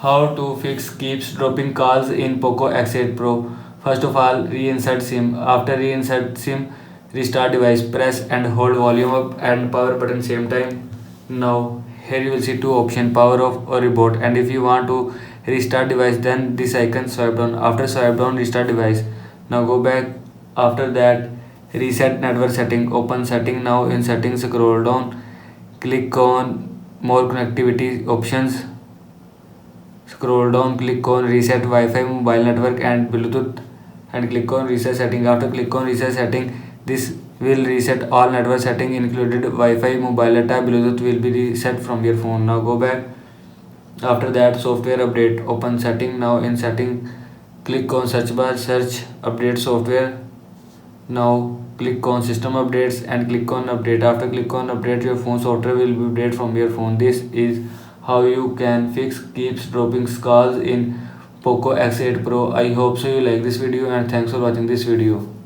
How to fix keeps dropping calls in Poco X8 Pro. First of all, reinsert SIM. After reinsert SIM, restart device. Press and hold volume up and power button same time. Now here you will see two options, power off or reboot. And if you want to restart device, then this icon swipe down. After swipe down, restart device. Now go back. After that, reset network setting. Open setting. Now in settings, scroll down. Click on more connectivity options. Scroll down, click on reset Wi-Fi, mobile network and Bluetooth and click on reset setting. After click on reset setting, this will reset all network setting included Wi-Fi, mobile data, Bluetooth will be reset from your phone. Now go back. After that, software update. Open setting. Now in setting, click on search bar, search update software. Now click on system updates and click on update. After click on update, your phone software will be updated from your phone. This is how you can fix keeps dropping calls in Poco X8 Pro. I hope so you like this video and thanks for watching this video.